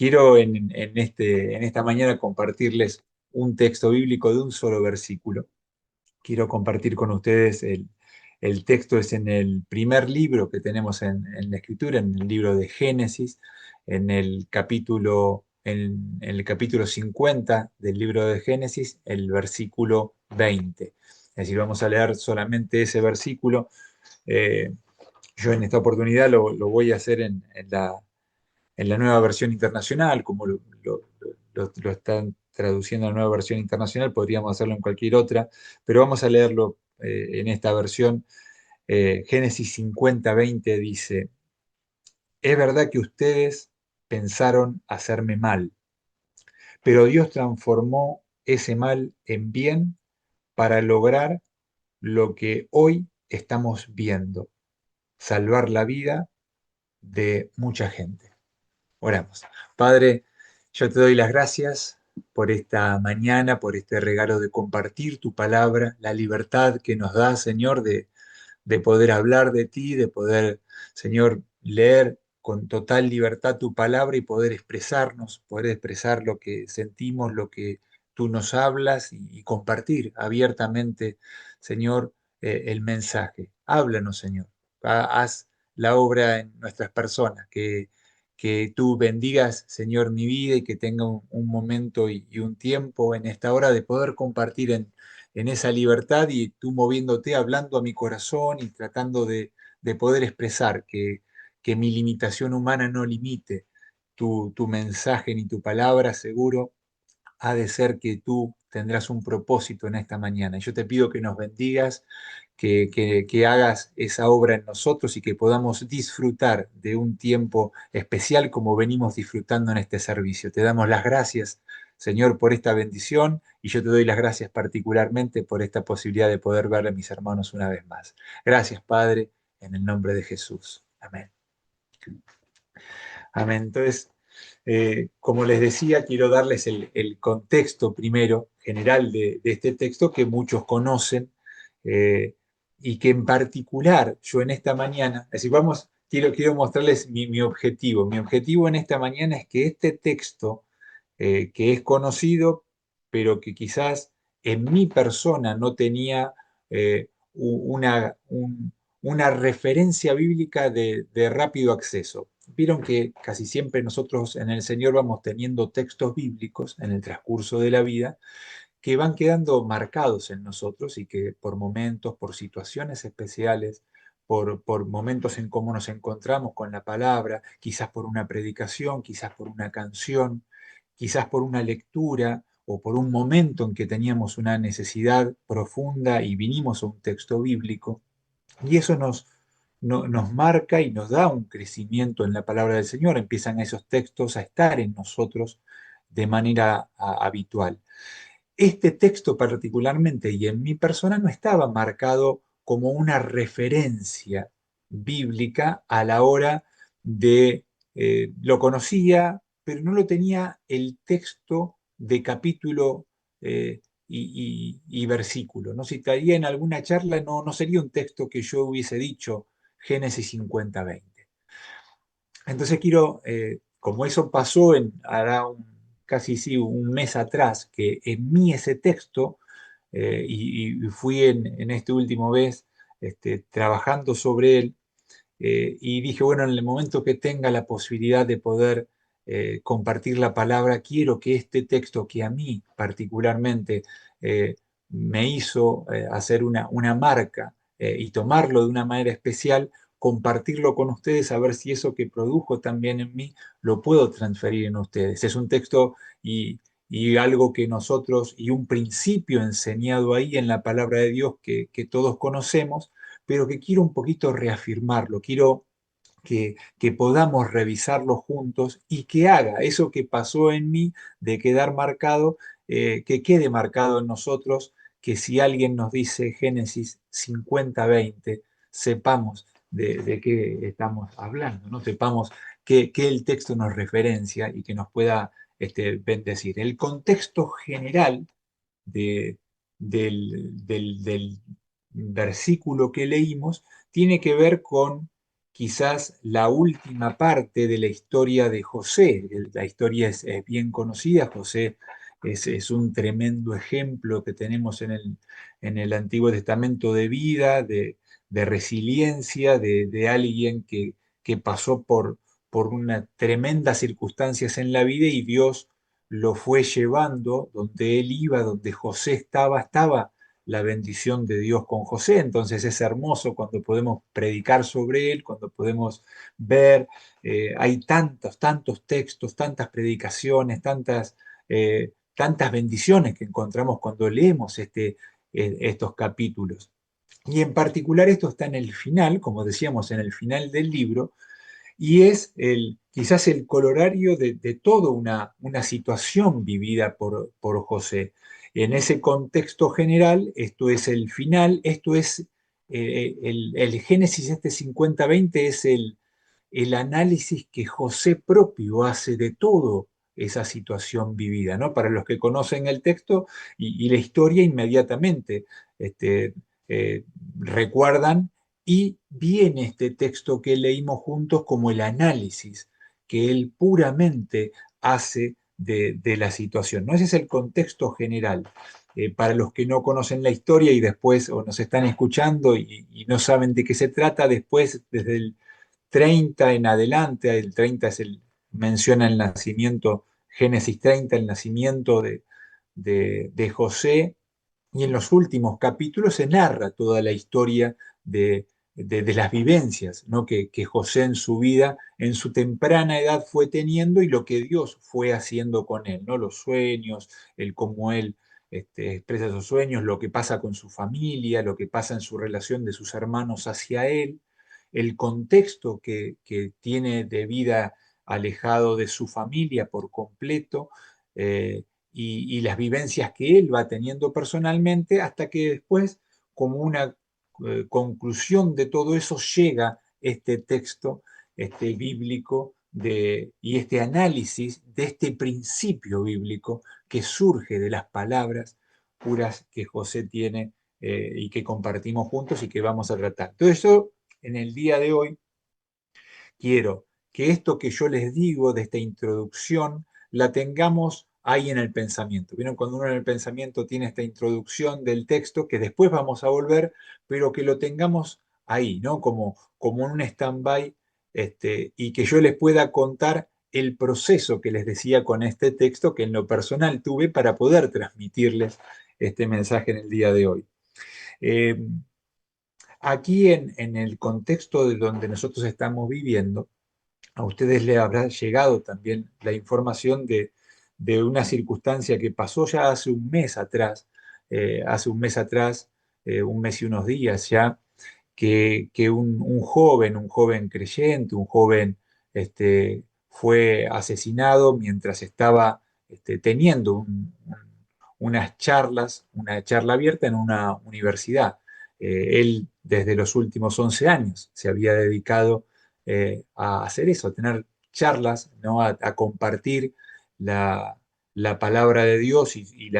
Quiero en esta mañana compartirles un texto bíblico de un solo versículo. Quiero compartir con ustedes el texto, es en el primer libro que tenemos en la Escritura, en el libro de Génesis, en el capítulo 50 del libro de Génesis, el versículo 20. Es decir, vamos a leer solamente ese versículo. Eh, yo en esta oportunidad lo voy a hacer en la nueva versión internacional, como lo están traduciendo en la nueva versión internacional, podríamos hacerlo en cualquier otra, pero vamos a leerlo en esta versión. Génesis 50:20 dice: es verdad que ustedes pensaron hacerme mal, pero Dios transformó ese mal en bien para lograr lo que hoy estamos viendo: salvar la vida de mucha gente. Oramos. Padre, yo te doy las gracias por esta mañana, por este regalo de compartir tu palabra, la libertad que nos da, Señor, de poder hablar de ti, de poder, Señor, leer con total libertad tu palabra y poder expresarnos, poder expresar lo que sentimos, lo que tú nos hablas y compartir abiertamente, Señor, el mensaje. Háblanos, Señor. Haz la obra en nuestras personas, que tú bendigas, Señor, mi vida y que tenga un momento y un tiempo en esta hora de poder compartir en esa libertad y tú moviéndote, hablando a mi corazón y tratando de poder expresar que mi limitación humana no limite tu mensaje ni tu palabra, seguro ha de ser que tú tendrás un propósito en esta mañana. Y yo te pido que nos bendigas, que hagas esa obra en nosotros y que podamos disfrutar de un tiempo especial como venimos disfrutando en este servicio. Te damos las gracias, Señor, por esta bendición y yo te doy las gracias particularmente por esta posibilidad de poder ver a mis hermanos una vez más. Gracias, Padre, en el nombre de Jesús. Amén. Amén. Entonces, como les decía, quiero darles el contexto primero, general de este texto que muchos conocen eh, y que en particular yo en esta mañana, es decir, quiero mostrarles mi objetivo. Mi objetivo en esta mañana es que este texto, que es conocido, pero que quizás en mi persona no tenía una referencia bíblica de rápido acceso. Vieron que casi siempre nosotros en el Señor vamos teniendo textos bíblicos en el transcurso de la vida que van quedando marcados en nosotros y que por momentos, por situaciones especiales, por momentos en cómo nos encontramos con la palabra, quizás por una predicación, quizás por una canción, quizás por una lectura o por un momento en que teníamos una necesidad profunda y vinimos a un texto bíblico, y eso nos marca y nos da un crecimiento en la palabra del Señor. Empiezan esos textos a estar en nosotros de manera habitual. Este texto particularmente y en mi persona no estaba marcado como una referencia bíblica a la hora lo conocía, pero no lo tenía el texto de capítulo y versículo. ¿No? Si estaría en alguna charla, no sería un texto que yo hubiese dicho Génesis 50:20. Entonces quiero, como eso pasó hará casi sí, un mes atrás, que en mí ese texto, y fui en este último mes trabajando sobre él, y dije, bueno, en el momento que tenga la posibilidad de poder compartir la palabra, quiero que este texto que a mí particularmente me hizo hacer una marca y tomarlo de una manera especial, compartirlo con ustedes, a ver si eso que produjo también en mí lo puedo transferir en ustedes. Es un texto y algo que nosotros, y un principio enseñado ahí en la palabra de Dios que todos conocemos, pero que quiero un poquito reafirmarlo, quiero que podamos revisarlo juntos y que haga eso que pasó en mí de quedar marcado, que quede marcado en nosotros, que si alguien nos dice Génesis 50:20, sepamos de qué estamos hablando, ¿no? Sepamos que el texto nos referencia y que nos pueda bendecir. El contexto general de- del versículo que leímos tiene que ver con quizás la última parte de la historia de José. La historia es bien conocida. José es un tremendo ejemplo que tenemos en el Antiguo Testamento de vida, de resiliencia, de alguien que pasó por unas tremendas circunstancias en la vida y Dios lo fue llevando donde él iba, donde José estaba la bendición de Dios con José. Entonces es hermoso cuando podemos predicar sobre él, cuando podemos ver, hay tantos textos, tantas predicaciones, tantas bendiciones que encontramos cuando leemos estos capítulos. Y en particular esto está en el final, como decíamos, en el final del libro, y es quizás el colorario de toda una situación vivida por José. En ese contexto general, esto es el final, esto es el Génesis, este 50-20 es el análisis que José propio hace de todo esa situación vivida, ¿no? Para los que conocen el texto y la historia inmediatamente este, eh, recuerdan y viene este texto que leímos juntos como el análisis que él puramente hace de la situación, ¿no? Ese es el contexto general. Para los que no conocen la historia y después o nos están escuchando y no saben de qué se trata, después desde el 30 en adelante, el 30 menciona el nacimiento, Génesis 30, el nacimiento de José, y en los últimos capítulos se narra toda la historia de las vivencias, ¿no? que José en su vida, en su temprana edad fue teniendo y lo que Dios fue haciendo con él, ¿no? Los sueños, el cómo él expresa esos sueños, lo que pasa con su familia, lo que pasa en su relación de sus hermanos hacia él, el contexto que tiene de vida alejado de su familia por completo, y las vivencias que él va teniendo personalmente, hasta que después, como una conclusión de todo eso, llega este texto bíblico y este análisis de este principio bíblico que surge de las palabras puras que José tiene y que compartimos juntos y que vamos a tratar. Todo eso en el día de hoy quiero que esto que yo les digo de esta introducción la tengamos ahí en el pensamiento. ¿Vieron? Cuando uno en el pensamiento tiene esta introducción del texto, que después vamos a volver, pero que lo tengamos ahí, ¿no? Como en un stand-by, y que yo les pueda contar el proceso que les decía con este texto que en lo personal tuve para poder transmitirles este mensaje en el día de hoy. Eh, Aquí en el contexto de donde nosotros estamos viviendo, a ustedes les habrá llegado también la información de una circunstancia que pasó ya hace un mes atrás, un mes y unos días ya, que un joven creyente, un joven fue asesinado mientras estaba teniendo una charla abierta en una universidad. Él desde los últimos 11 años se había dedicado a hacer eso, a tener charlas, ¿no? A compartir la, la palabra de Dios y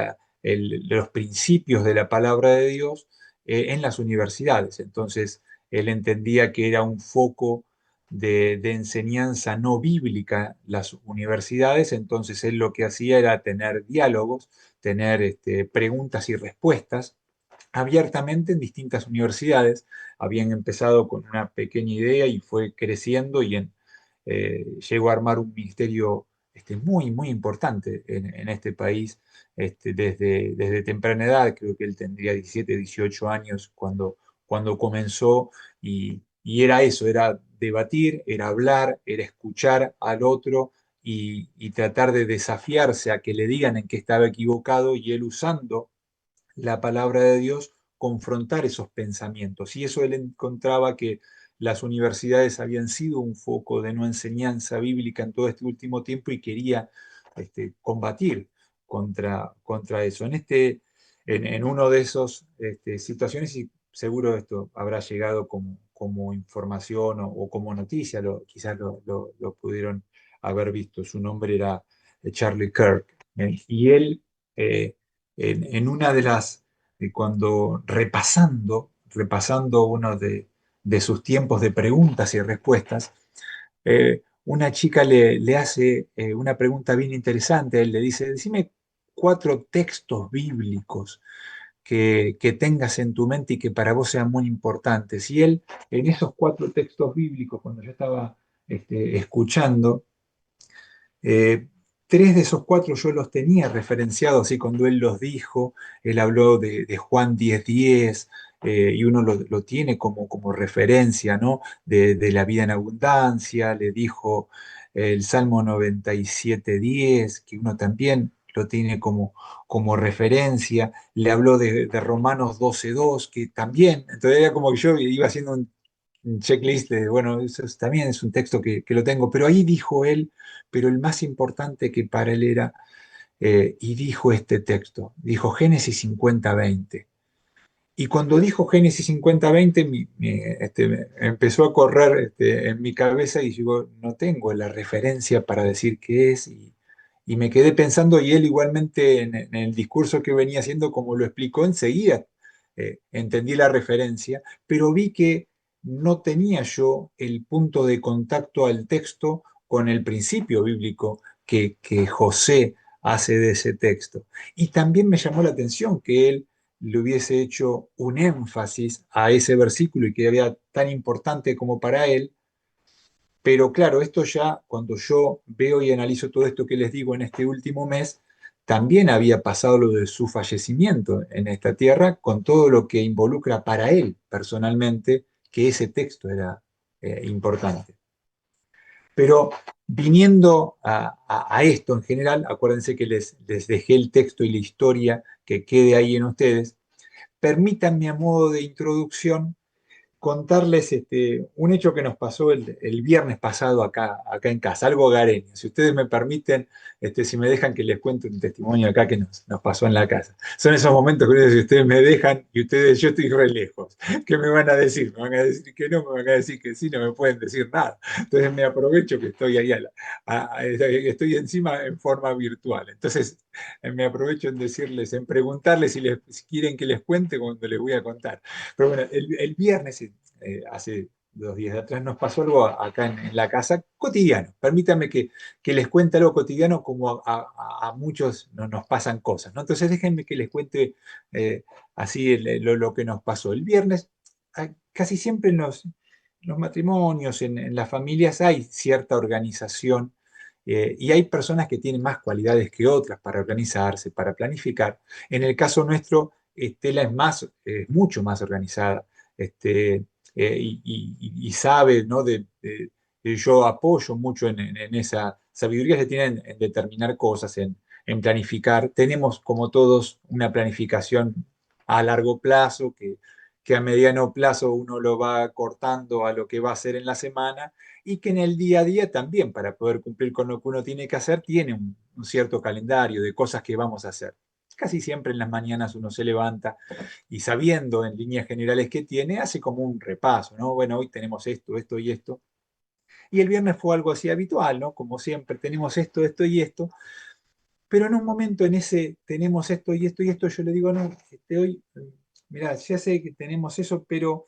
los principios de la palabra de Dios en las universidades. Entonces, él entendía que era un foco de enseñanza no bíblica las universidades, entonces él lo que hacía era tener diálogos, tener preguntas y respuestas abiertamente en distintas universidades. Habían empezado con una pequeña idea y fue creciendo llegó a armar un ministerio muy importante en este país desde temprana edad. Creo que él tendría 17, 18 años cuando comenzó y era eso, era debatir, era hablar, era escuchar al otro y tratar de desafiarse a que le digan en qué estaba equivocado y él usando la palabra de Dios, confrontar esos pensamientos. Y eso él encontraba que las universidades habían sido un foco de no enseñanza bíblica en todo este último tiempo y quería combatir contra eso. En uno de esos situaciones, y seguro esto habrá llegado como información o como noticia, quizás lo pudieron haber visto. Su nombre era Charlie Kirk. Y él en una de cuando repasando uno de sus tiempos de preguntas y respuestas, una chica le hace una pregunta bien interesante. Él le dice, decime 4 textos bíblicos que tengas en tu mente y que para vos sean muy importantes. Y él, en esos 4 textos bíblicos, cuando yo estaba escuchando, eh, 3 de esos 4 yo los tenía referenciados, así cuando él los dijo, él habló de Juan 10:10, y uno lo tiene como referencia, ¿no? De la vida en abundancia, le dijo el Salmo 97:10, que uno también lo tiene como referencia, le habló de Romanos 12:2, que también, entonces era como que yo iba haciendo un checklist de, bueno, también es un texto que lo tengo, pero ahí dijo él, pero el más importante que para él era, y dijo este texto, dijo Génesis 50:20. Y cuando dijo Génesis 50:20, me empezó a correr en mi cabeza y digo, no tengo la referencia para decir qué es. Y me quedé pensando, y él igualmente en el discurso que venía haciendo, como lo explicó enseguida, entendí la referencia, pero vi que no tenía yo el punto de contacto al texto con el principio bíblico que José hace de ese texto. Y también me llamó la atención que él le hubiese hecho un énfasis a ese versículo y que era tan importante como para él. Pero claro, esto ya cuando yo veo y analizo todo esto que les digo en este último mes, también había pasado lo de su fallecimiento en esta tierra, con todo lo que involucra para él personalmente, que ese texto era importante. Pero viniendo a esto en general, acuérdense que les dejé el texto y la historia que quede ahí en ustedes. Permítanme a modo de introducción contarles un hecho que nos pasó el viernes pasado acá en casa, algo hogareño. Si ustedes me permiten, si me dejan que les cuente un testimonio acá que nos pasó en la casa. Son esos momentos que si ustedes me dejan y ustedes, yo estoy re lejos. ¿Qué me van a decir? ¿Me van a decir que no? ¿Me van a decir que sí? No me pueden decir nada. Entonces me aprovecho que estoy ahí, estoy encima en forma virtual. Entonces me aprovecho en decirles, en preguntarles si quieren que les cuente cuando les voy a contar. Pero bueno, el viernes, hace 2 días atrás, nos pasó algo acá en la casa cotidiano. Permítanme que les cuente algo cotidiano como a muchos nos pasan cosas, ¿no? Entonces déjenme que les cuente así lo que nos pasó. El viernes, casi siempre en los matrimonios, en las familias, hay cierta organización. Y hay personas que tienen más cualidades que otras para organizarse, para planificar. En el caso nuestro, Estela es mucho más organizada, y sabe, ¿no? Yo apoyo mucho en esa sabiduría que tienen en determinar cosas, en planificar. Tenemos, como todos, una planificación a largo plazo que a mediano plazo uno lo va cortando a lo que va a hacer en la semana y que en el día a día también, para poder cumplir con lo que uno tiene que hacer, tiene un cierto calendario de cosas que vamos a hacer. Casi siempre en las mañanas uno se levanta y sabiendo en líneas generales que tiene, hace como un repaso, ¿no? Bueno, hoy tenemos esto, esto y esto. Y el viernes fue algo así habitual, ¿no? Como siempre, tenemos esto, esto y esto. Pero en un momento en ese tenemos esto y esto y esto, yo le digo, no, hoy, mirá, ya sé que tenemos eso, pero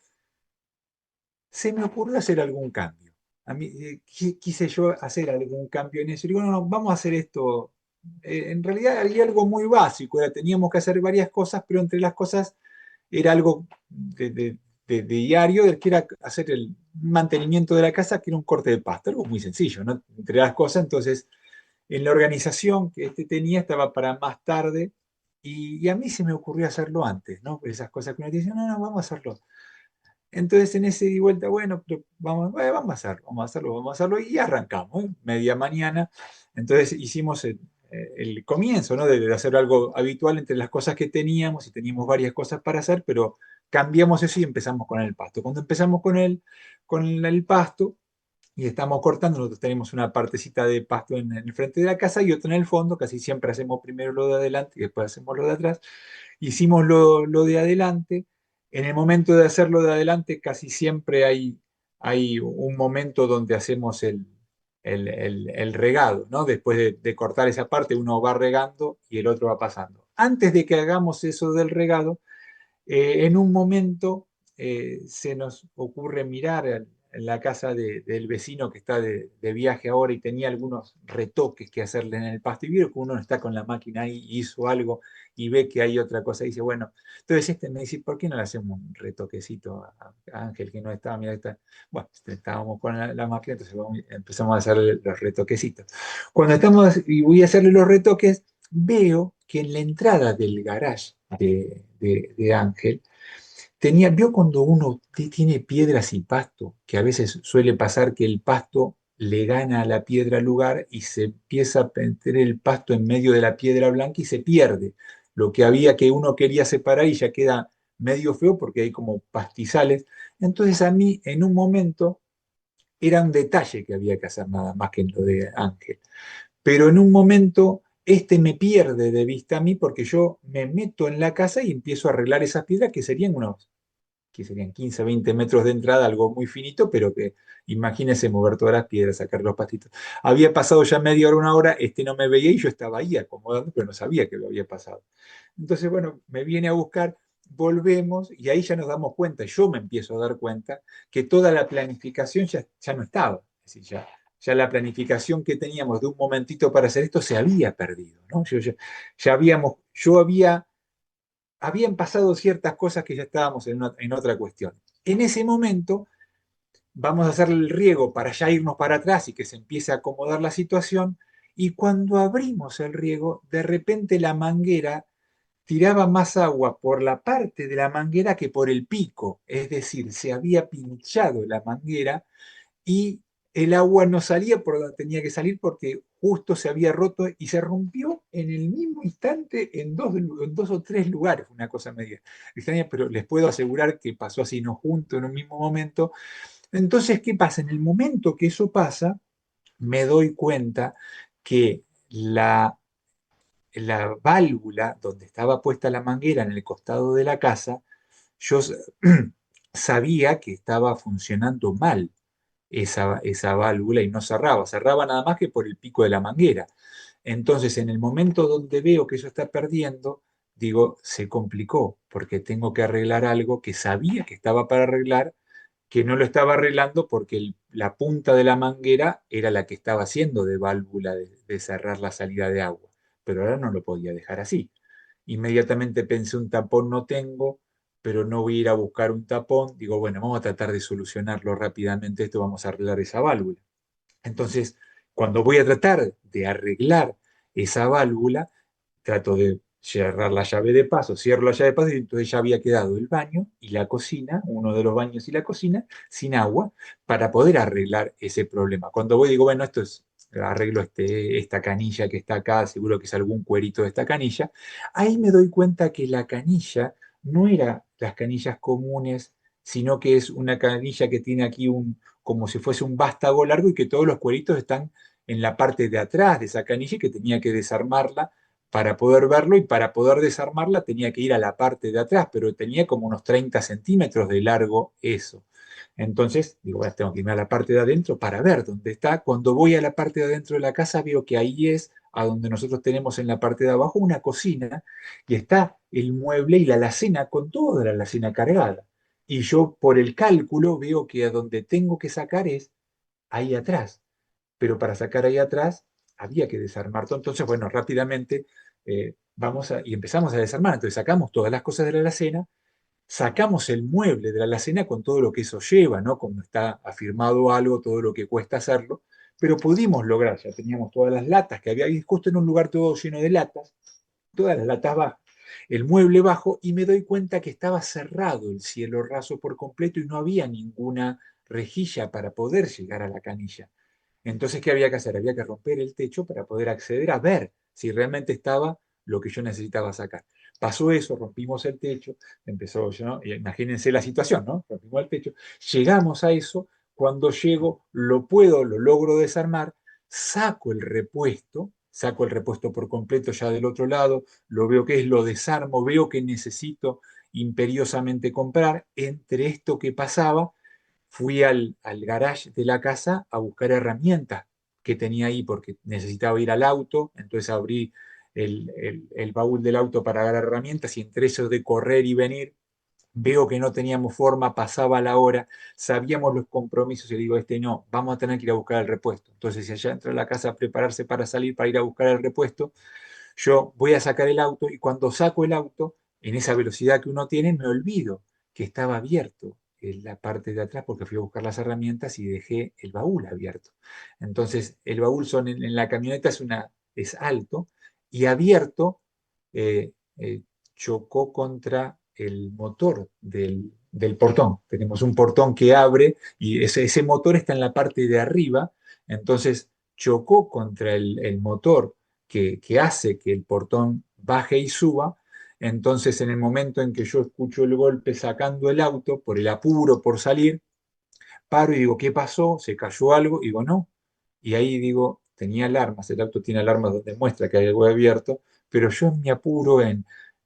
se me ocurrió hacer algún cambio. A mí, quise yo hacer algún cambio en eso. Digo, no, no, vamos a hacer esto. En realidad había algo muy básico, teníamos que hacer varias cosas, pero entre las cosas era algo de diario, que era hacer el mantenimiento de la casa, que era un corte de pasto, algo muy sencillo, ¿no? Entre las cosas, entonces, en la organización que tenía estaba para más tarde, y a mí se me ocurrió hacerlo antes, ¿no? Esas cosas que uno dice, no, no, vamos a hacerlo. Entonces en ese ida y vuelta, bueno, pero vamos a hacerlo, vamos a hacerlo, vamos a hacerlo, y arrancamos, ¿eh? Media mañana. Entonces hicimos el comienzo, ¿no? De hacer algo habitual entre las cosas que teníamos, y teníamos varias cosas para hacer, pero cambiamos eso y empezamos con el pasto. Cuando empezamos con el pasto y estamos cortando, nosotros tenemos una partecita de pasto en el frente de la casa y otra en el fondo, casi siempre hacemos primero lo de adelante y después hacemos lo de atrás. Hicimos lo de adelante. En el momento de hacerlo de adelante, casi siempre hay un momento donde hacemos el regado, ¿no? Después de cortar esa parte, uno va regando y el otro va pasando. Antes de que hagamos eso del regado, en un momento se nos ocurre mirar en la casa del vecino que está de viaje ahora y tenía algunos retoques que hacerle en el pasto y vio que uno está con la máquina ahí y hizo algo y ve que hay otra cosa y dice, bueno, entonces este me dice, ¿por qué no le hacemos un retoquecito a Ángel que no estaba? Mira, está. Bueno, estábamos con la máquina, entonces empezamos a hacerle los retoquecitos. Cuando estamos y voy a hacerle los retoques, veo que en la entrada del garage de Ángel, vio cuando uno tiene piedras y pasto, que a veces suele pasar que el pasto le gana a la piedra al lugar y se empieza a meter el pasto en medio de la piedra blanca y se pierde. Lo que había que uno quería separar y ya queda medio feo porque hay como pastizales. Entonces a mí en un momento era un detalle que había que hacer nada más que en lo de Ángel. Pero en un momento este me pierde de vista a mí porque yo me meto en la casa y empiezo a arreglar esas piedras que serían 15, 20 metros de entrada, algo muy finito, pero que imagínese mover todas las piedras, sacar los pastitos. Había pasado ya media hora, una hora, este no me veía y yo estaba ahí acomodando, pero no sabía que lo había pasado. Entonces, bueno, me viene a buscar, volvemos y ahí ya nos damos cuenta, yo me empiezo a dar cuenta que toda la planificación ya no estaba. Es decir, ya la planificación que teníamos de un momentito para hacer esto se había perdido, ¿no? Yo habían pasado ciertas cosas que ya estábamos en otra cuestión. En ese momento vamos a hacer el riego para ya irnos para atrás y que se empiece a acomodar la situación. Y cuando abrimos el riego, de repente la manguera tiraba más agua por la parte de la manguera que por el pico. Es decir, se había pinchado la manguera y el agua no salía por donde tenía que salir porque justo se había roto y se rompió en el mismo instante en dos o tres lugares, una cosa media extraña, pero les puedo asegurar que pasó así, no junto en un mismo momento. Entonces, ¿qué pasa? En el momento que eso pasa, me doy cuenta que la válvula donde estaba puesta la manguera en el costado de la casa, yo sabía que estaba funcionando mal esa válvula y no cerraba, cerraba nada más que por el pico de la manguera. Entonces, en el momento donde veo que eso está perdiendo, digo, se complicó, porque tengo que arreglar algo que sabía que estaba para arreglar, que no lo estaba arreglando porque la punta de la manguera era la que estaba haciendo de válvula de cerrar la salida de agua, pero ahora no lo podía dejar así. Inmediatamente pensé, un tapón no tengo, pero no voy a ir a buscar un tapón. Digo, bueno, vamos a tratar de solucionarlo rápidamente esto, vamos a arreglar esa válvula. Entonces, cuando voy a tratar de arreglar esa válvula, trato de cerrar la llave de paso, cierro la llave de paso y entonces ya había quedado el baño y la cocina, uno de los baños y la cocina, sin agua para poder arreglar ese problema. Cuando voy digo, bueno, esto es, arreglo esta canilla que está acá, seguro que es algún cuerito de esta canilla, ahí me doy cuenta que la canilla no era las canillas comunes, sino que es una canilla que tiene aquí como si fuese un vástago largo y que todos los cueritos están en la parte de atrás de esa canilla y que tenía que desarmarla para poder verlo y para poder desarmarla tenía que ir a la parte de atrás, pero tenía como unos 30 centímetros de largo eso. Entonces, digo, bueno, tengo que irme a la parte de adentro para ver dónde está. Cuando voy a la parte de adentro de la casa, veo que ahí es a donde nosotros tenemos en la parte de abajo una cocina y está el mueble y la alacena con toda la alacena cargada. Y yo por el cálculo veo que a donde tengo que sacar es ahí atrás, pero para sacar ahí atrás había que desarmar todo. Entonces, bueno, rápidamente y empezamos a desarmar. Entonces sacamos todas las cosas de la alacena, sacamos el mueble de la alacena con todo lo que eso lleva, ¿no? Como está afirmado algo, todo lo que cuesta hacerlo, pero pudimos lograr, ya teníamos todas las latas que había ahí, justo en un lugar todo lleno de latas, todas las latas bajas, el mueble bajo, y me doy cuenta que estaba cerrado el cielo raso por completo y no había ninguna rejilla para poder llegar a la canilla. Entonces, ¿qué había que hacer? Había que romper el techo para poder acceder a ver si realmente estaba lo que yo necesitaba sacar. Pasó eso, rompimos el techo, empezó, ¿no? Imagínense la situación, ¿no? Rompimos el techo, llegamos a eso, cuando llego, lo logro desarmar, saco el repuesto por completo ya del otro lado, lo veo que es, lo desarmo, veo que necesito imperiosamente comprar, entre esto que pasaba, fui al garage de la casa a buscar herramientas que tenía ahí porque necesitaba ir al auto, entonces abrí el baúl del auto para agarrar herramientas y entre eso de correr y venir, veo que no teníamos forma, pasaba la hora, sabíamos los compromisos y le digo, no, vamos a tener que ir a buscar el repuesto. Entonces, si allá entra a la casa a prepararse para salir, para ir a buscar el repuesto, yo voy a sacar el auto y cuando saco el auto, en esa velocidad que uno tiene, me olvido que estaba abierto en la parte de atrás porque fui a buscar las herramientas y dejé el baúl abierto. Entonces, el baúl en la camioneta es alto y abierto eh, eh, chocó contra el motor del portón. Tenemos un portón que abre y ese motor está en la parte de arriba, entonces chocó contra el motor que hace que el portón baje y suba. Entonces, en el momento en que yo escucho el golpe sacando el auto, por el apuro, por salir, paro y digo, ¿qué pasó? ¿Se cayó algo? Y digo, no. Y ahí digo, tenía alarmas, el auto tiene alarmas donde muestra que hay algo abierto, pero yo en mi apuro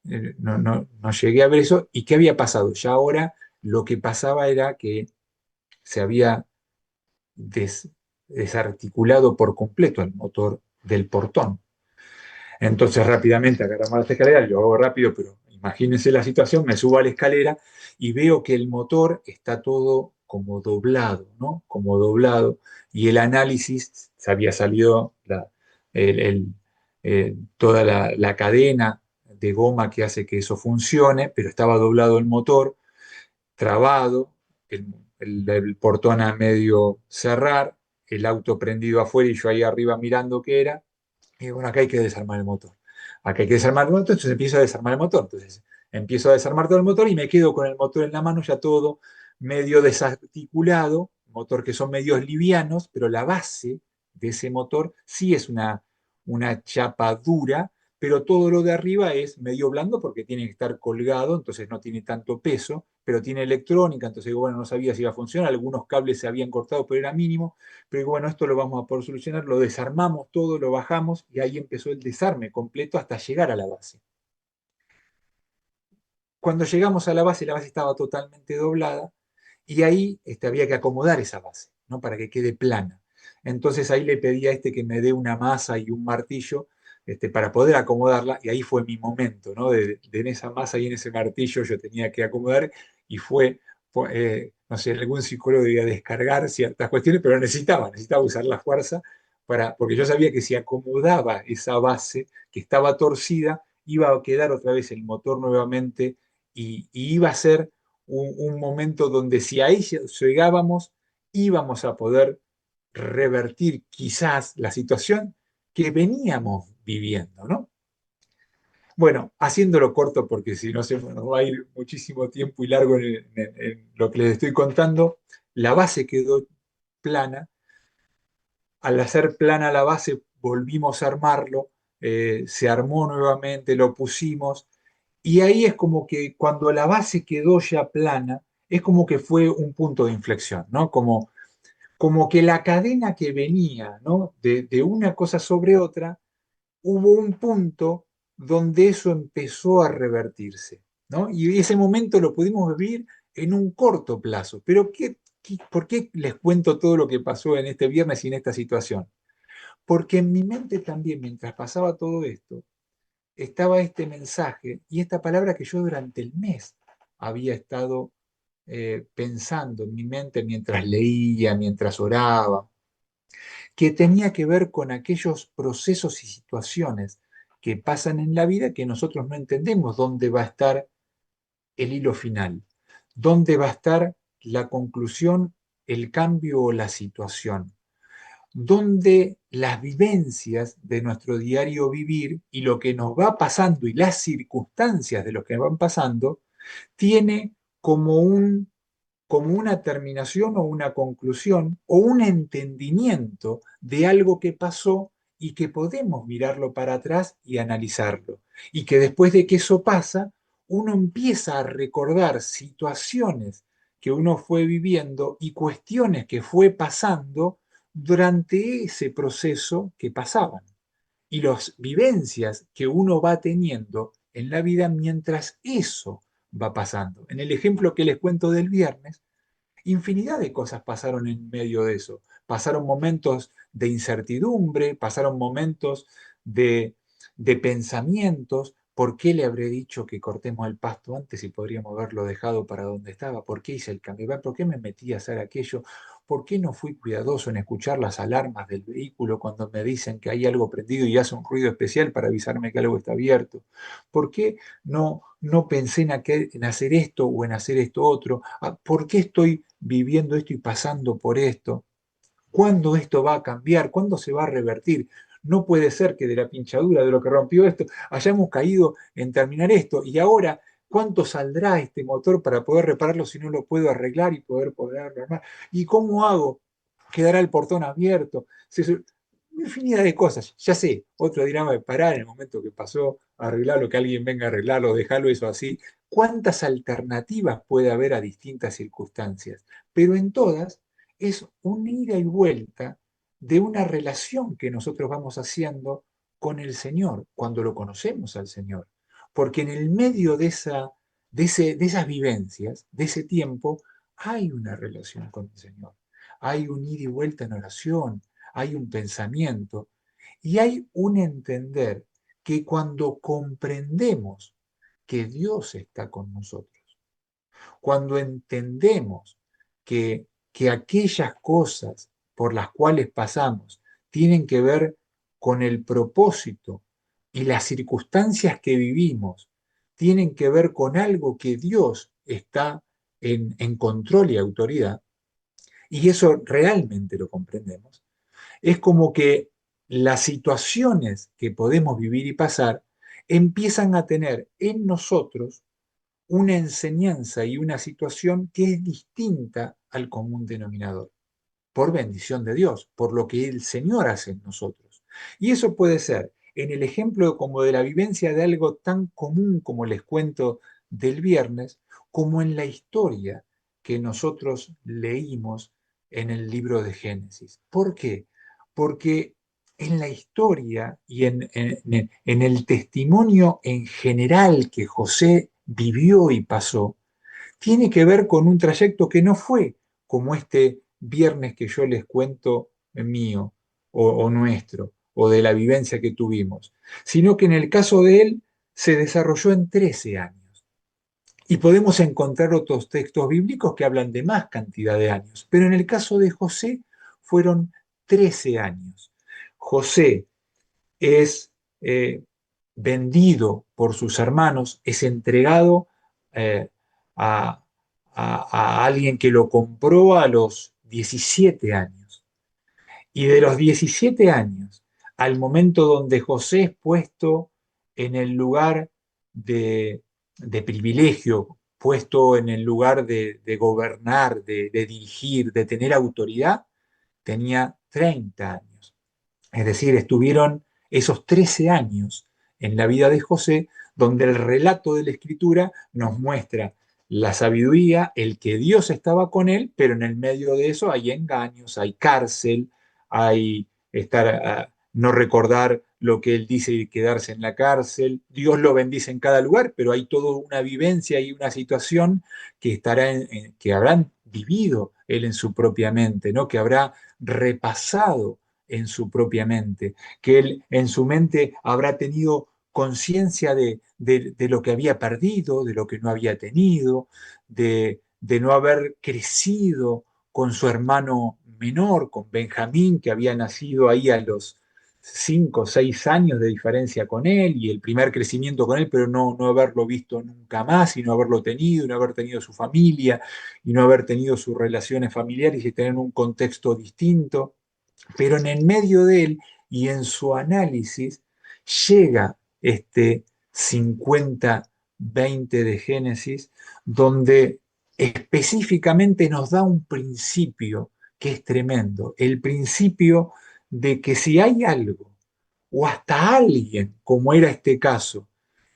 no llegué a ver eso. ¿Y qué había pasado? Ya ahora lo que pasaba era que se había des- desarticulado por completo el motor del portón. Entonces rápidamente agarramos las escaleras, yo hago rápido, pero imagínense la situación, me subo a la escalera y veo que el motor está todo como doblado, ¿no? Como doblado. Y el análisis, se había salido el- el- toda la cadena de goma que hace que eso funcione, pero estaba doblado el motor, trabado, el, el portón a medio cerrar, el auto prendido afuera y yo ahí arriba mirando qué era. Y bueno, acá hay que desarmar el motor. Acá hay que desarmar el motor, entonces empiezo a desarmar el motor. Entonces empiezo a desarmar todo el motor y me quedo con el motor en la mano ya todo medio desarticulado, motor que son medios livianos, pero la base de ese motor sí es una chapa dura, pero todo lo de arriba es medio blando porque tiene que estar colgado, entonces no tiene tanto peso, pero tiene electrónica, entonces digo, bueno, no sabía si iba a funcionar, algunos cables se habían cortado, pero era mínimo, pero digo, bueno, esto lo vamos a poder solucionar, lo desarmamos todo, lo bajamos y ahí empezó el desarme completo hasta llegar a la base. Cuando llegamos a la base estaba totalmente doblada y ahí había que acomodar esa base, ¿no? Para que quede plana. Entonces ahí le pedí a que me dé una masa y un martillo para poder acomodarla y ahí fue mi momento, ¿no? En esa masa y en ese martillo yo tenía que acomodar y no sé, algún psicólogo debía descargar ciertas cuestiones, pero necesitaba usar la fuerza porque yo sabía que si acomodaba esa base que estaba torcida, iba a quedar otra vez el motor nuevamente y iba a ser un momento donde si ahí llegábamos, íbamos a poder revertir quizás la situación que veníamos viviendo, ¿no? Bueno, haciéndolo corto porque si no se nos va a ir muchísimo tiempo y largo en lo que les estoy contando, la base quedó plana. Al hacer plana la base, volvimos a armarlo, se armó nuevamente, lo pusimos y ahí es como que cuando la base quedó ya plana, es como que fue un punto de inflexión, ¿no? Como que la cadena que venía, ¿no? De una cosa sobre otra, hubo un punto donde eso empezó a revertirse, ¿no? Y ese momento lo pudimos vivir en un corto plazo. Pero ¿por qué les cuento todo lo que pasó en este viernes y en esta situación? Porque en mi mente también, mientras pasaba todo esto, estaba este mensaje y esta palabra que yo durante el mes había estado pensando en mi mente mientras leía, mientras oraba, que tenía que ver con aquellos procesos y situaciones que pasan en la vida que nosotros no entendemos dónde va a estar el hilo final, dónde va a estar la conclusión, el cambio o la situación, donde las vivencias de nuestro diario vivir y lo que nos va pasando y las circunstancias de lo que van pasando tiene como como una terminación o una conclusión o un entendimiento de algo que pasó y que podemos mirarlo para atrás y analizarlo. Y que después de que eso pasa, uno empieza a recordar situaciones que uno fue viviendo y cuestiones que fue pasando durante ese proceso que pasaban. Y las vivencias que uno va teniendo en la vida mientras eso va pasando. En el ejemplo que les cuento del viernes, infinidad de cosas pasaron en medio de eso. Pasaron momentos de incertidumbre, pasaron momentos de pensamientos, ¿Por qué le habré dicho que cortemos el pasto antes y podríamos haberlo dejado para donde estaba? ¿Por qué hice el cambio? ¿Por qué me metí a hacer aquello? ¿Por qué no fui cuidadoso en escuchar las alarmas del vehículo cuando me dicen que hay algo prendido y hace un ruido especial para avisarme que algo está abierto? ¿Por qué no pensé en hacer esto o en hacer esto otro? ¿Por qué estoy viviendo esto y pasando por esto? ¿Cuándo esto va a cambiar? ¿Cuándo se va a revertir? No puede ser que de la pinchadura, de lo que rompió esto, hayamos caído en terminar esto. Y ahora, ¿cuánto saldrá este motor para poder repararlo si no lo puedo arreglar y poder armar? ¿Y cómo hago? ¿Quedará el portón abierto? Infinidad de cosas. Ya sé, otro dirá, parar en el momento que pasó, arreglarlo, que alguien venga a arreglarlo, dejarlo eso así. ¿Cuántas alternativas puede haber a distintas circunstancias? Pero en todas es un ida y vuelta de una relación que nosotros vamos haciendo con el Señor cuando lo conocemos al Señor. Porque en el medio de esas vivencias, de ese tiempo, hay una relación con el Señor. Hay un ida y vuelta en oración, hay un pensamiento y hay un entender que cuando comprendemos que Dios está con nosotros, cuando entendemos que aquellas cosas por las cuales pasamos tienen que ver con el propósito y las circunstancias que vivimos, tienen que ver con algo que Dios está en control y autoridad, y eso realmente lo comprendemos, es como que las situaciones que podemos vivir y pasar empiezan a tener en nosotros una enseñanza y una situación que es distinta al común denominador, por bendición de Dios, por lo que el Señor hace en nosotros. Y eso puede ser en el ejemplo como de la vivencia de algo tan común como les cuento del viernes, como en la historia que nosotros leímos en el libro de Génesis. ¿Por qué? Porque en la historia y en el testimonio en general que José vivió y pasó, tiene que ver con un trayecto que no fue como este viernes que yo les cuento mío o nuestro, o de la vivencia que tuvimos, sino que en el caso de él se desarrolló en 13 años. Y podemos encontrar otros textos bíblicos que hablan de más cantidad de años, pero en el caso de José fueron 13 años. José es vendido por sus hermanos, es entregado eh, a, a alguien que lo compró a los 17 años. Y de los 17 años al momento donde José es puesto en el lugar de privilegio, puesto en el lugar de gobernar, de dirigir, de tener autoridad, tenía 30 años. Es decir, estuvieron esos 13 años en la vida de José, donde el relato de la Escritura nos muestra la sabiduría, el que Dios estaba con él, pero en el medio de eso hay engaños, hay cárcel, hay no recordar lo que él dice y quedarse en la cárcel. Dios lo bendice en cada lugar, pero hay toda una vivencia y una situación que, que habrán vivido él en su propia mente, ¿no? Que habrá repasado en su propia mente, que él en su mente habrá tenido conciencia de lo que había perdido, de lo que no había tenido, de no haber crecido con su hermano menor, con Benjamín, que había nacido ahí a los 5 o 6 años de diferencia con él, y el primer crecimiento con él, pero no haberlo visto nunca más, y no haberlo tenido, y no haber tenido su familia, y no haber tenido sus relaciones familiares y tener un contexto distinto. Pero en el medio de él y en su análisis llega este 50-20 de Génesis, donde específicamente nos da un principio que es tremendo, el principio de que si hay algo o hasta alguien, como era este caso,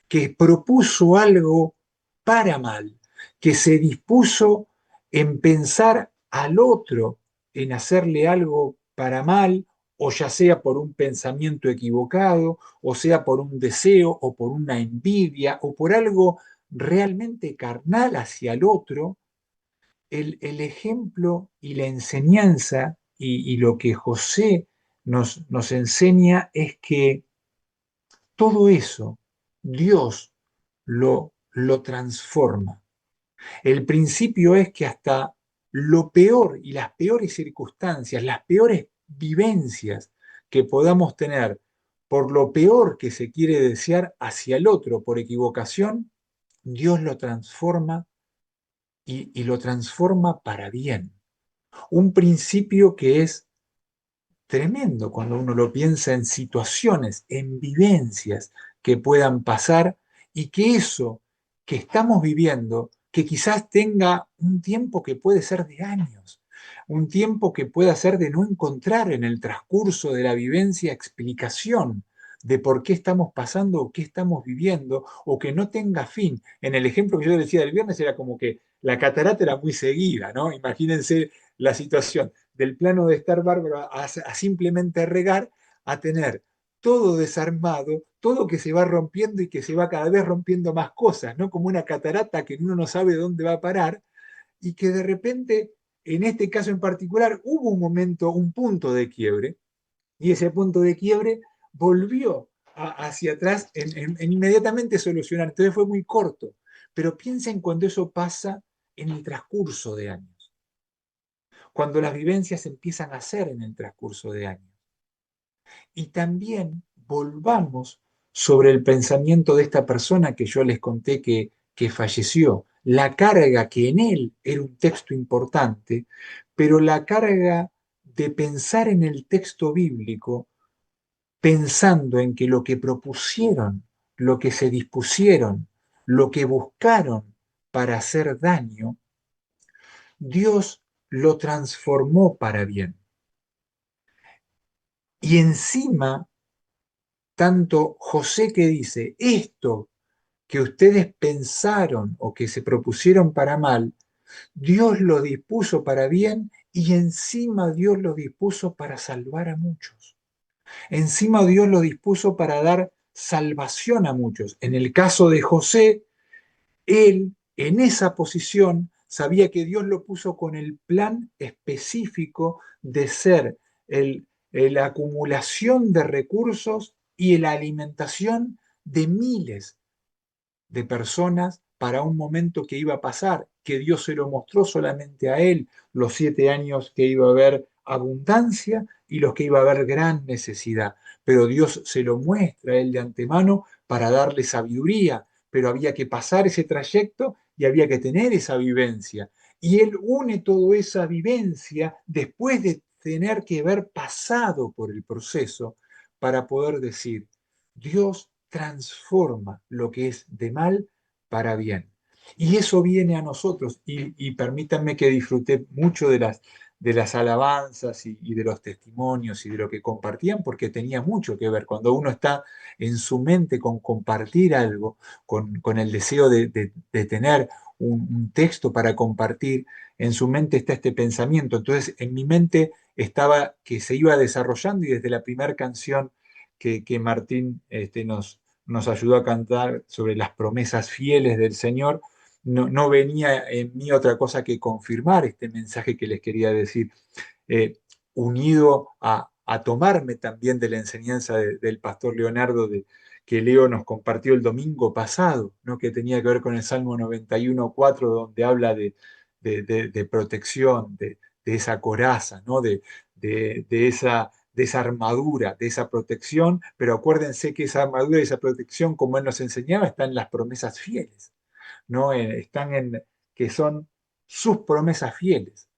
que propuso algo para mal, que se dispuso en pensar al otro, en hacerle algo para mal, o ya sea por un pensamiento equivocado, o sea por un deseo, o por una envidia, o por algo realmente carnal hacia el otro, el ejemplo y la enseñanza y lo que José nos enseña es que todo eso Dios lo transforma. El principio es que hasta lo peor y las peores circunstancias, las peores vivencias que podamos tener por lo peor que se quiere desear hacia el otro por equivocación, Dios lo transforma y lo transforma para bien. Un principio que es tremendo cuando uno lo piensa en situaciones, en vivencias que puedan pasar y que eso que estamos viviendo, que quizás tenga un tiempo que puede ser de años, un tiempo que pueda ser de no encontrar en el transcurso de la vivencia explicación de por qué estamos pasando o qué estamos viviendo, o que no tenga fin. En el ejemplo que yo decía del viernes era como que la catarata era muy seguida, ¿no? Imagínense la situación del plano de estar bárbaro a simplemente regar, a tener todo desarmado, todo que se va rompiendo y que se va cada vez rompiendo más cosas, ¿no? Como una catarata que uno no sabe dónde va a parar y que de repente, en este caso en particular, hubo un momento, un punto de quiebre y ese punto de quiebre volvió hacia atrás en inmediatamente solucionar. Entonces fue muy corto, pero piensen cuando eso pasa en el transcurso de años, cuando las vivencias empiezan a ser en el transcurso de años. Y también volvamos sobre el pensamiento de esta persona que yo les conté que falleció, la carga que en él era un texto importante, pero la carga de pensar en el texto bíblico, pensando en que lo que propusieron, lo que se dispusieron, lo que buscaron para hacer daño, Dios lo transformó para bien. Y encima, tanto José que dice, esto que ustedes pensaron o que se propusieron para mal, Dios lo dispuso para bien y encima Dios lo dispuso para salvar a muchos. Encima Dios lo dispuso para dar salvación a muchos. En el caso de José, él en esa posición sabía que Dios lo puso con el plan específico de ser la acumulación de recursos y la alimentación de miles de personas para un momento que iba a pasar, que Dios se lo mostró solamente a él, los 7 años que iba a haber abundancia y los que iba a haber gran necesidad. Pero Dios se lo muestra a él de antemano para darle sabiduría, pero había que pasar ese trayecto y había que tener esa vivencia. Y él une toda esa vivencia después de tener que haber pasado por el proceso para poder decir, Dios transforma lo que es de mal para bien. Y eso viene a nosotros. Y permítanme que disfruté mucho de las alabanzas y de los testimonios y de lo que compartían, porque tenía mucho que ver. Cuando uno está en su mente con compartir algo, con el deseo de tener un texto para compartir, en su mente está este pensamiento. Entonces, en mi mente estaba que se iba desarrollando y desde la primera canción que Martín nos ayudó a cantar sobre las promesas fieles del Señor, no venía en mí otra cosa que confirmar este mensaje que les quería decir, eh, unido a tomarme también de la enseñanza del pastor Leonardo que Leo nos compartió el domingo pasado, ¿no? Que tenía que ver con el Salmo 91:4, donde habla de protección, de esa coraza, ¿no? De esa armadura, de esa protección, pero acuérdense que esa armadura y esa protección, como él nos enseñaba, está en las promesas fieles, ¿no? Están que son sus promesas fieles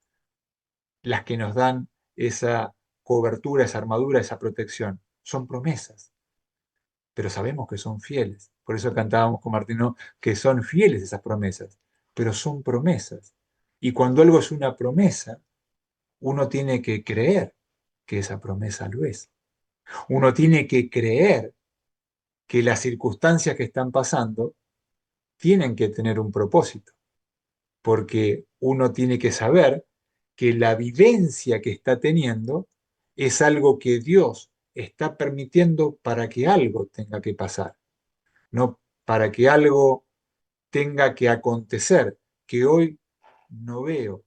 las que nos dan esa cobertura, esa armadura, esa protección. Son promesas, pero sabemos que son fieles. Por eso cantábamos con Martino que son fieles esas promesas, pero son promesas. Y cuando algo es una promesa, uno tiene que creer que esa promesa lo es. Uno tiene que creer que las circunstancias que están pasando tienen que tener un propósito, porque uno tiene que saber que la vivencia que está teniendo es algo que Dios está permitiendo para que algo tenga que pasar, no para que algo tenga que acontecer, que hoy no veo.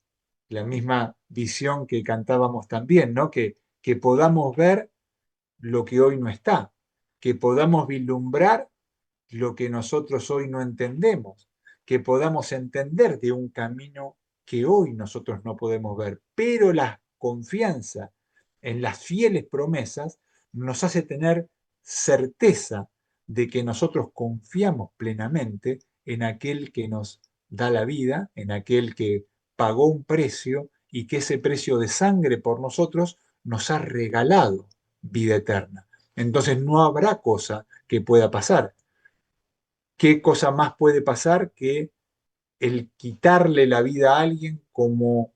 La misma visión que cantábamos también, ¿no? Que podamos ver lo que hoy no está, que podamos vislumbrar lo que nosotros hoy no entendemos, que podamos entender de un camino que hoy nosotros no podemos ver, pero la confianza en las fieles promesas nos hace tener certeza de que nosotros confiamos plenamente en aquel que nos da la vida, en aquel que pagó un precio y que ese precio de sangre por nosotros nos ha regalado vida eterna. Entonces no habrá cosa que pueda pasar. ¿Qué cosa más puede pasar que el quitarle la vida a alguien como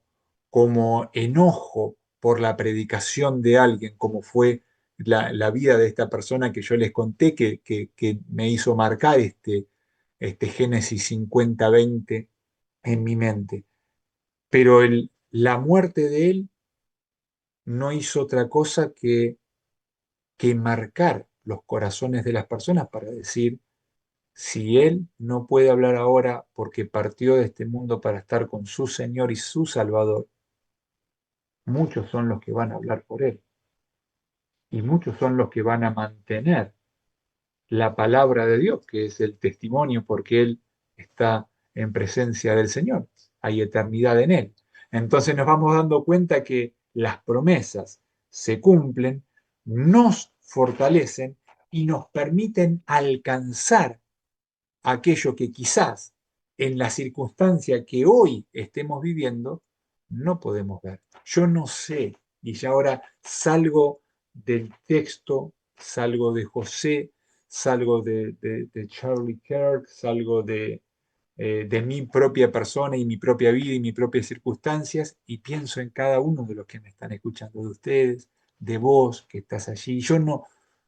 enojo por la predicación de alguien, como fue la vida de esta persona que yo les conté, que me hizo marcar este Génesis 50-20 en mi mente? Pero la muerte de él no hizo otra cosa que marcar los corazones de las personas para decir, si él no puede hablar ahora porque partió de este mundo para estar con su Señor y su Salvador, muchos son los que van a hablar por él y muchos son los que van a mantener la palabra de Dios, que es el testimonio porque él está en presencia del Señor. Hay eternidad en él. Entonces nos vamos dando cuenta que las promesas se cumplen, nos fortalecen y nos permiten alcanzar aquello que quizás en la circunstancia que hoy estemos viviendo no podemos ver. Yo no sé, y ya ahora salgo del texto, salgo de José, salgo de Charlie Kirk, salgo de mi propia persona y mi propia vida y mis propias circunstancias y pienso en cada uno de los que me están escuchando, de ustedes, de vos que estás allí. Yo no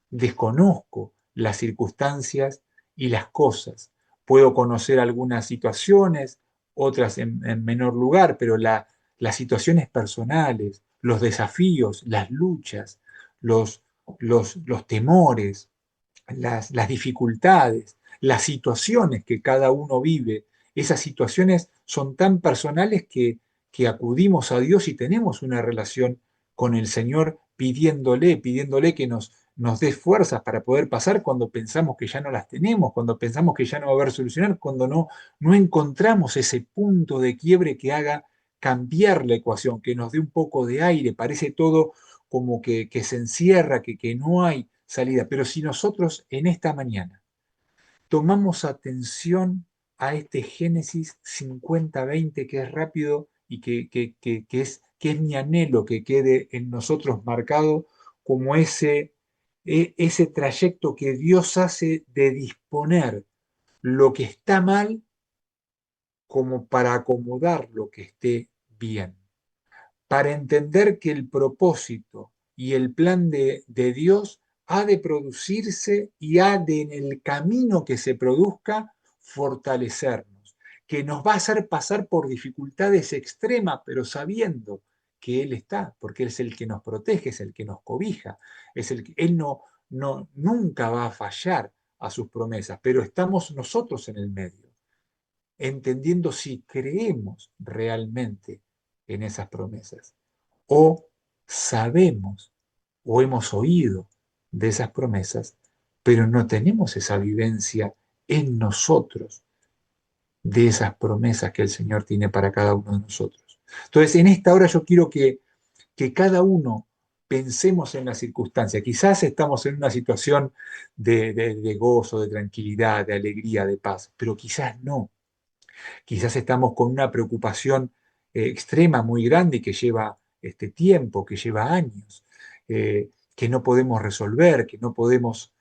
desconozco las circunstancias y las cosas. Puedo conocer algunas situaciones, otras en menor lugar, pero las situaciones personales, los desafíos, las luchas, los, los temores, las dificultades, las situaciones que cada uno vive, esas situaciones son tan personales que acudimos a Dios y tenemos una relación con el Señor pidiéndole que nos dé fuerzas para poder pasar cuando pensamos que ya no las tenemos, cuando pensamos que ya no va a haber solucionar, cuando no encontramos ese punto de quiebre que haga cambiar la ecuación, que nos dé un poco de aire, parece todo como que se encierra, que no hay salida. Pero si nosotros en esta mañana tomamos atención a este Génesis 50-20 que es rápido y que es mi anhelo que quede en nosotros marcado como ese trayecto que Dios hace de disponer lo que está mal como para acomodar lo que esté bien, para entender que el propósito y el plan de Dios ha de producirse y ha de, en el camino que se produzca, fortalecernos, que nos va a hacer pasar por dificultades extremas, pero sabiendo que Él está, porque Él es el que nos protege, es el que nos cobija, Él nunca va a fallar a sus promesas, pero estamos nosotros en el medio, entendiendo si creemos realmente en esas promesas o sabemos o hemos oído de esas promesas, pero no tenemos esa vivencia en nosotros de esas promesas que el Señor tiene para cada uno de nosotros. Entonces, en esta hora yo quiero que cada uno pensemos en la circunstancia. Quizás estamos en una situación de gozo, de tranquilidad, de alegría, de paz, pero quizás no. Quizás estamos con una preocupación extrema, muy grande, y que lleva este tiempo, que lleva años, que no podemos resolver, que no podemos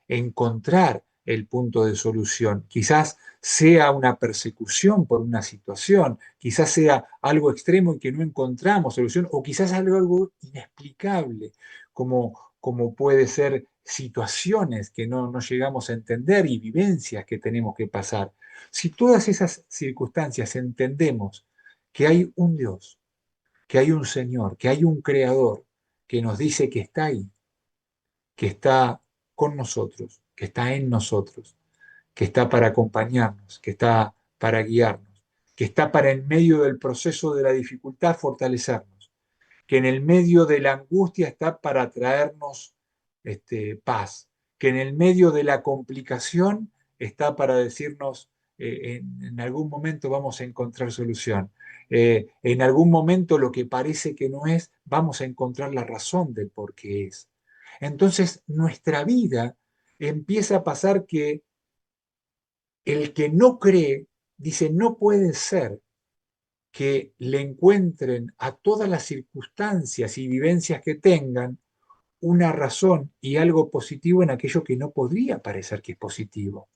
encontrar el punto de solución. Quizás sea una persecución por una situación, quizás sea algo extremo y que no encontramos solución, o quizás algo inexplicable, como puede ser situaciones que no llegamos a entender y vivencias que tenemos que pasar. Si todas esas circunstancias entendemos que hay un Dios, que hay un Señor, que hay un Creador que nos dice que está ahí, que está con nosotros, que está en nosotros, que está para acompañarnos, que está para guiarnos, que está para en medio del proceso de la dificultad fortalecernos, que en el medio de la angustia está para traernos paz, que en el medio de la complicación está para decirnos, en algún momento vamos a encontrar solución. En algún momento lo que parece que no es, vamos a encontrar la razón del por qué es. Entonces nuestra vida empieza a pasar que el que no cree dice, no puede ser que le encuentren a todas las circunstancias y vivencias que tengan una razón y algo positivo en aquello que no podría parecer que es positivo.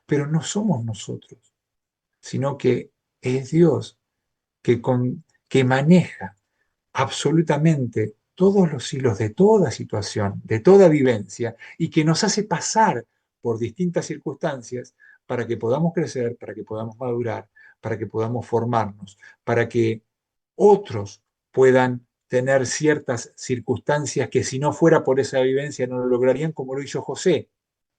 Pero no somos nosotros, sino que es Dios que maneja absolutamente todos los hilos de toda situación, de toda vivencia, y que nos hace pasar por distintas circunstancias para que podamos crecer, para que podamos madurar, para que podamos formarnos, para que otros puedan tener ciertas circunstancias que si no fuera por esa vivencia no lo lograrían, como lo hizo José.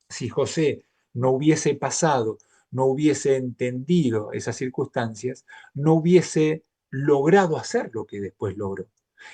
Si José no hubiese pasado, no hubiese entendido esas circunstancias, no hubiese logrado hacer lo que después logró.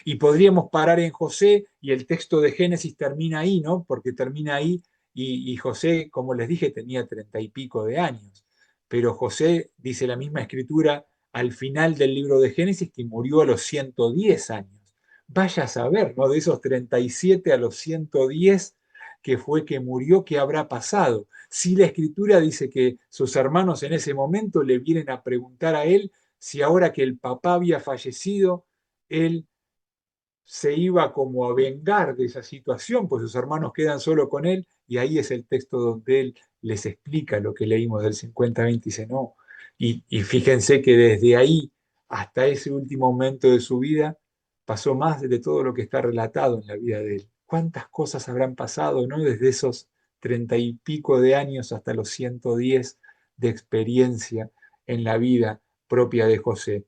Y podríamos parar en José y el texto de Génesis termina ahí, ¿no? Porque termina ahí y José, como les dije, tenía 30 y pico de años. Pero José, dice la misma escritura, al final del libro de Génesis, que murió a los 110 años. Vaya a saber, ¿no? De esos 37 a los 110 que fue que murió, ¿qué habrá pasado? Si la escritura dice que sus hermanos en ese momento le vienen a preguntar a él si ahora que el papá había fallecido, él se iba como a vengar de esa situación, pues sus hermanos quedan solo con él, y ahí es el texto donde él les explica lo que leímos del 50-20, dice, no, y fíjense que desde ahí hasta ese último momento de su vida pasó más de todo lo que está relatado en la vida de él. ¿Cuántas cosas habrán pasado, no? Desde esos 30 y pico de años hasta los 110 de experiencia en la vida propia de José.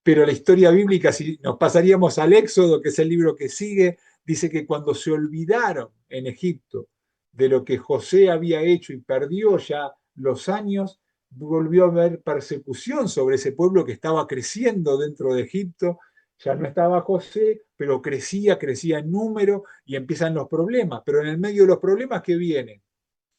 Pero la historia bíblica, si nos pasaríamos al Éxodo, que es el libro que sigue, dice que cuando se olvidaron en Egipto de lo que José había hecho y perdió ya los años, volvió a haber persecución sobre ese pueblo que estaba creciendo dentro de Egipto. Ya no estaba José, pero crecía en número y empiezan los problemas. Pero en el medio de los problemas, ¿qué viene?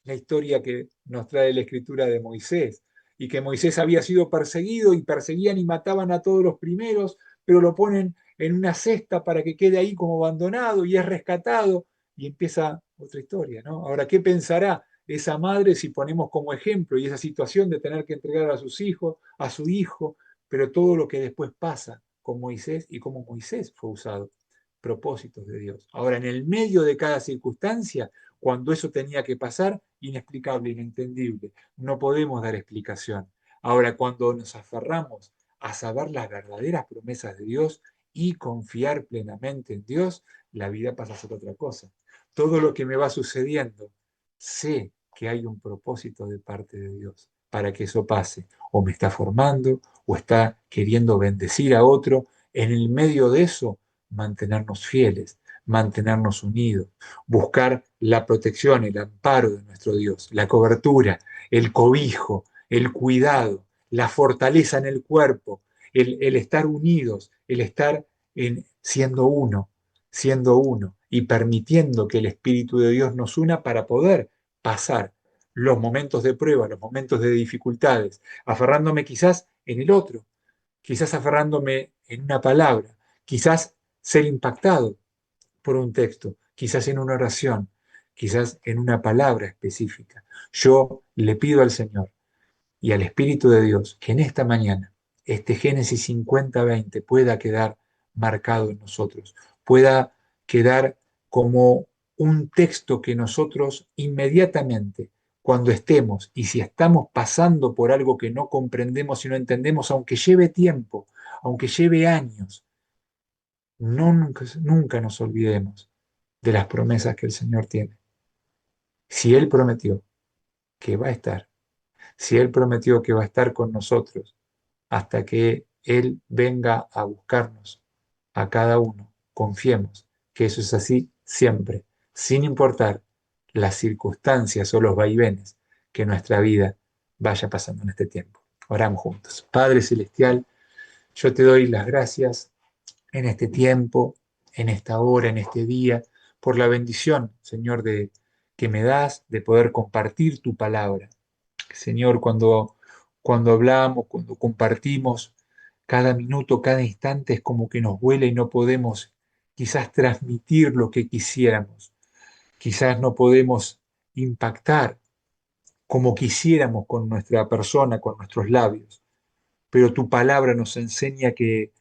La historia que nos trae la escritura de Moisés, y que Moisés había sido perseguido y perseguían y mataban a todos los primeros, pero lo ponen en una cesta para que quede ahí como abandonado y es rescatado y empieza otra historia, ¿no? Ahora, ¿qué pensará esa madre si ponemos como ejemplo y esa situación de tener que entregar a sus hijos, a su hijo, pero todo lo que después pasa con Moisés y cómo Moisés fue usado? Propósitos de Dios. Ahora, en el medio de cada circunstancia, cuando eso tenía que pasar, inexplicable, inentendible. No podemos dar explicación. Ahora, cuando nos aferramos a saber las verdaderas promesas de Dios y confiar plenamente en Dios, la vida pasa a ser otra cosa. Todo lo que me va sucediendo, sé que hay un propósito de parte de Dios para que eso pase. O me está formando, o está queriendo bendecir a otro. En el medio de eso, mantenernos fieles, mantenernos unidos, buscar la protección, el amparo de nuestro Dios, la cobertura, el cobijo, el cuidado, la fortaleza en el cuerpo, el estar unidos, el estar siendo uno y permitiendo que el Espíritu de Dios nos una para poder pasar los momentos de prueba, los momentos de dificultades, aferrándome quizás en el otro, quizás aferrándome en una palabra, quizás ser impactado por un texto, quizás en una oración, quizás en una palabra específica. Yo le pido al Señor y al Espíritu de Dios que en esta mañana este Génesis 50-20 pueda quedar marcado en nosotros, pueda quedar como un texto que nosotros inmediatamente, cuando estemos y si estamos pasando por algo que no comprendemos y no entendemos, aunque lleve tiempo, aunque lleve años, nunca nos olvidemos de las promesas que el Señor tiene. Si Él prometió que va a estar, si Él prometió que va a estar con nosotros hasta que Él venga a buscarnos a cada uno, confiemos que eso es así siempre, sin importar las circunstancias o los vaivenes que nuestra vida vaya pasando en este tiempo. Oramos juntos. Padre Celestial, yo te doy las gracias en este tiempo, en esta hora, en este día, por la bendición, Señor, que me das de poder compartir tu palabra. Señor, cuando hablamos, cuando compartimos, cada minuto, cada instante es como que nos vuela y no podemos quizás transmitir lo que quisiéramos. Quizás no podemos impactar como quisiéramos con nuestra persona, con nuestros labios. Pero tu palabra nos enseña que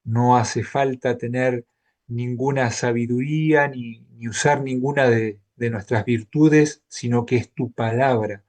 no hace falta tener ninguna sabiduría ni usar ninguna de nuestras virtudes, sino que es tu palabra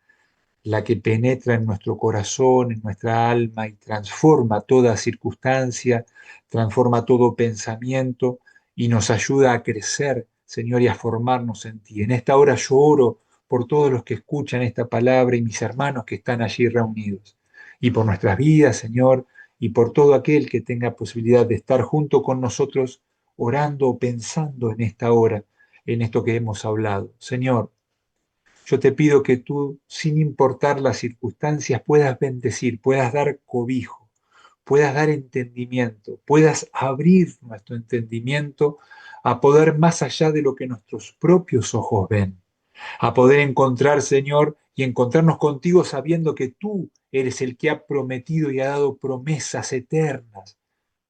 la que penetra en nuestro corazón, en nuestra alma y transforma toda circunstancia, transforma todo pensamiento y nos ayuda a crecer, Señor, y a formarnos en ti. En esta hora yo oro por todos los que escuchan esta palabra y mis hermanos que están allí reunidos, y por nuestras vidas, Señor, y por todo aquel que tenga posibilidad de estar junto con nosotros orando o pensando en esta hora, en esto que hemos hablado. Señor, yo te pido que tú, sin importar las circunstancias, puedas bendecir, puedas dar cobijo, puedas dar entendimiento, puedas abrir nuestro entendimiento a poder más allá de lo que nuestros propios ojos ven, a poder encontrar, Señor, y encontrarnos contigo sabiendo que tú eres el que ha prometido y ha dado promesas eternas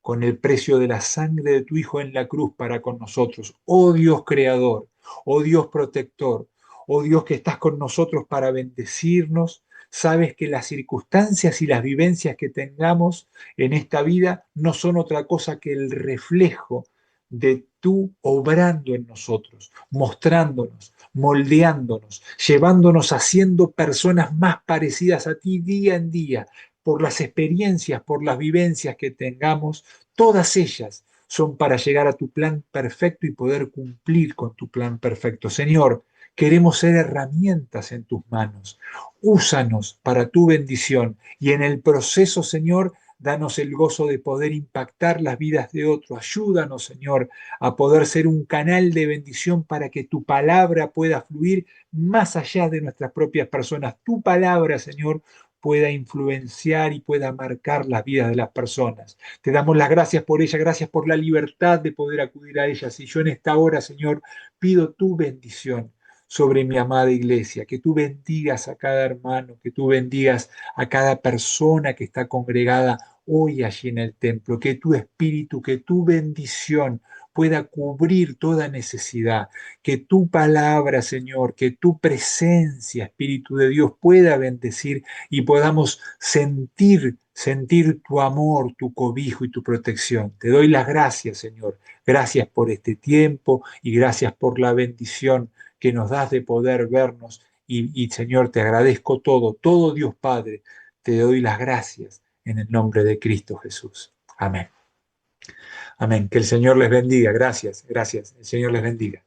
con el precio de la sangre de tu Hijo en la cruz para con nosotros. Oh Dios creador, oh Dios protector, oh Dios que estás con nosotros para bendecirnos. Sabes que las circunstancias y las vivencias que tengamos en esta vida no son otra cosa que el reflejo de tú obrando en nosotros, mostrándonos, moldeándonos, llevándonos haciendo personas más parecidas a ti día en día, por las experiencias, por las vivencias que tengamos. Todas ellas son para llegar a tu plan perfecto y poder cumplir con tu plan perfecto. Señor, queremos ser herramientas en tus manos. Úsanos para tu bendición y en el proceso, Señor, danos el gozo de poder impactar las vidas de otros. Ayúdanos, Señor, a poder ser un canal de bendición para que tu palabra pueda fluir más allá de nuestras propias personas. Tu palabra, Señor, pueda influenciar y pueda marcar las vidas de las personas. Te damos las gracias por ella, gracias por la libertad de poder acudir a ellas. Y yo en esta hora, Señor, pido tu bendición sobre mi amada iglesia, que tú bendigas a cada hermano, que tú bendigas a cada persona que está congregada hoy allí en el templo, que tu espíritu, que tu bendición pueda cubrir toda necesidad, que tu palabra, Señor, que tu presencia, Espíritu de Dios, pueda bendecir y podamos sentir tu amor, tu cobijo y tu protección. Te doy las gracias, Señor. Gracias por este tiempo y gracias por la bendición que nos das de poder vernos. Señor, te agradezco todo, todo Dios Padre. Te doy las gracias en el nombre de Cristo Jesús. Amén. Amén. Que el Señor les bendiga. Gracias, gracias. El Señor les bendiga.